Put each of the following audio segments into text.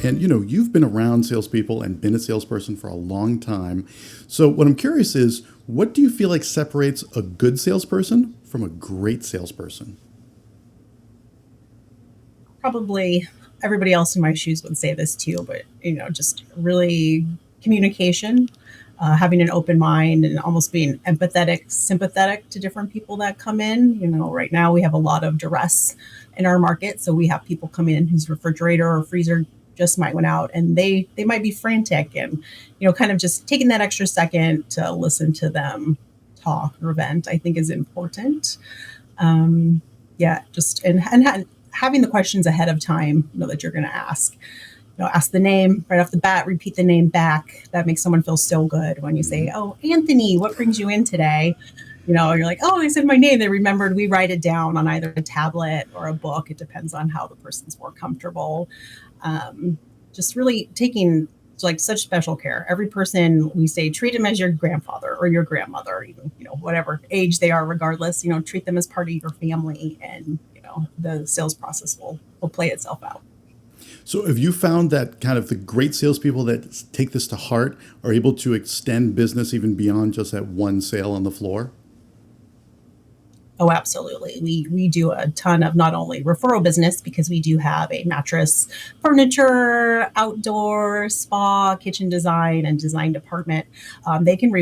And you've been around salespeople and been a salesperson for a long time. So what I'm curious is, what do you feel like separates a good salesperson from a great salesperson? Probably everybody else in my shoes would say this too, but just really communication, having an open mind and almost being empathetic, sympathetic to different people that come in. Right now we have a lot of duress in our market. So we have people come in whose refrigerator or freezer just might went out and they might be frantic, and kind of just taking that extra second to listen to them talk or vent, I think is important. um, yeah, just and having the questions ahead of time, that you're going to ask. Ask the name right off the bat, repeat the name back. That makes someone feel so good when you say, "Oh, Anthony, what brings you in today?" You're like, "Oh, they said my name." They remembered. We write it down on either a tablet or a book. It depends on how the person's more comfortable. Um, just really taking like such special care. Every person, we say, treat them as your grandfather or your grandmother, even whatever age they are, regardless. Treat them as part of your family, and the sales process will play itself out. So have you found that kind of the great salespeople that take this to heart are able to extend business even beyond just that one sale on the floor? Oh, absolutely. We do a ton of not only referral business, because we do have a mattress, furniture, outdoor, spa, kitchen design, and design department. They can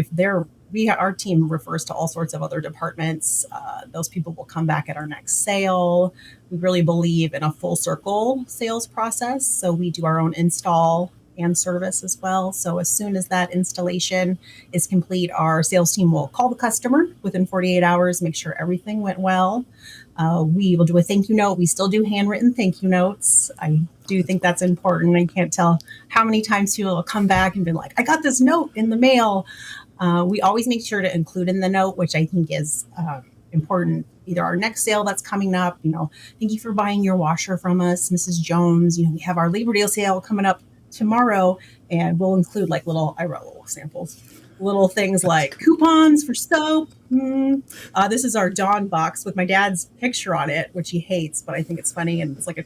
our team refers to all sorts of other departments. Those people will come back at our next sale. We really believe in a full circle sales process, so we do our own install and service as well. So as soon as that installation is complete, our sales team will call the customer within 48 hours, make sure everything went well. We will do a thank you note. We still do handwritten thank you notes. I do think that's important. I can't tell how many times people will come back and be like, "I got this note in the mail." We always make sure to include in the note, which I think is important. Either our next sale that's coming up, "Thank you for buying your washer from us, Mrs. Jones. We have our Labor Day sale coming up tomorrow," and we'll include like I wrote little samples, little things like coupons for soap. This is our Dawn box with my dad's picture on it, which he hates, but I think it's funny, and it's like a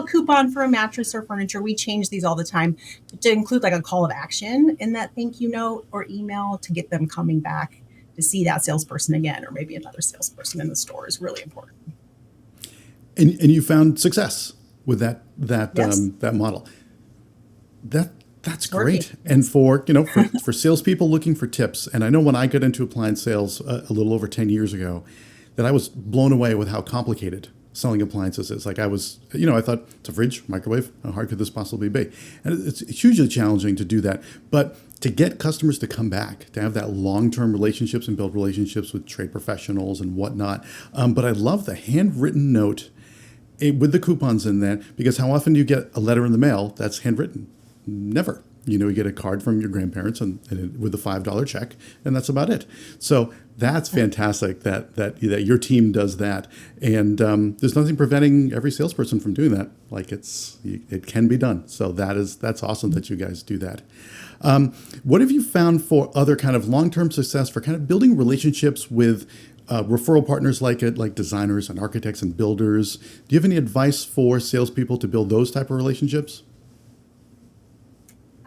coupon for a mattress or furniture. We change these all the time to include like a call of action in that thank you note or email to get them coming back to see that salesperson again, or maybe another salesperson in the store is really important. And you found success with Yes, that model. That's it's working. great. And Yes. for salespeople looking for tips, and I know when I got into appliance sales a little over 10 years ago, that I was blown away with how complicated selling appliances is. Like I thought, it's a fridge, microwave. How hard could this possibly be? And it's hugely challenging to do that. But to get customers to come back, to have that long-term relationships and build relationships with trade professionals and whatnot. But I love the handwritten note with the coupons in that, because how often do you get a letter in the mail that's handwritten? Never. You get a card from your grandparents and with a $5 check, and that's about it. So that's fantastic that your team does that, and there's nothing preventing every salesperson from doing that. Like it can be done. So that's awesome that you guys do that. What have you found for other kind of long-term success for kind of building relationships with referral partners like designers and architects and builders? Do you have any advice for salespeople to build those type of relationships?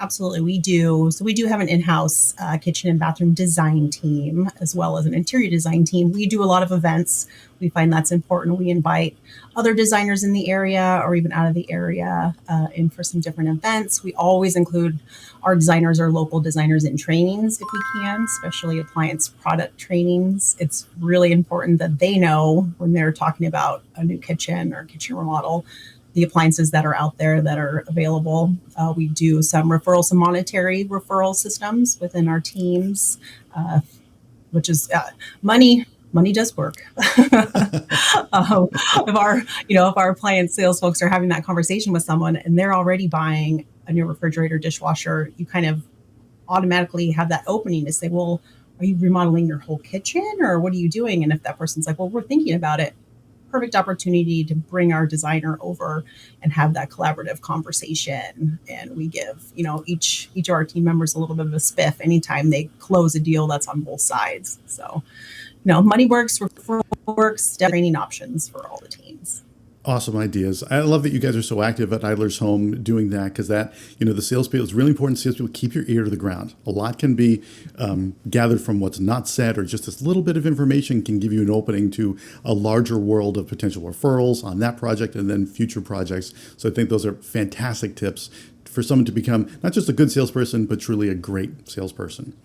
Absolutely, we do. So we do have an in-house kitchen and bathroom design team, as well as an interior design team. We do a lot of events. We find that's important. We invite other designers in the area or even out of the area in for some different events. We always include our designers or local designers in trainings if we can, especially appliance product trainings. It's really important that they know when they're talking about a new kitchen or kitchen remodel, the appliances that are out there that are available. We do some referrals, some monetary referral systems within our teams, uh, which is money. Money does work. If our appliance sales folks are having that conversation with someone and they're already buying a new refrigerator, dishwasher, you kind of automatically have that opening to say, "Well, are you remodeling your whole kitchen, or what are you doing?" And if that person's like, "Well, we're thinking about it," perfect opportunity to bring our designer over and have that collaborative conversation. And we give, each of our team members a little bit of a spiff anytime they close a deal that's on both sides. So, money works, referral works, training options for all the teams. Awesome ideas. I love that you guys are so active at Idler's Home doing that, because that, the salespeople, it's really important. Salespeople keep your ear to the ground. A lot can be gathered from what's not said, or just this little bit of information can give you an opening to a larger world of potential referrals on that project and then future projects. So I think those are fantastic tips for someone to become not just a good salesperson, but truly a great salesperson.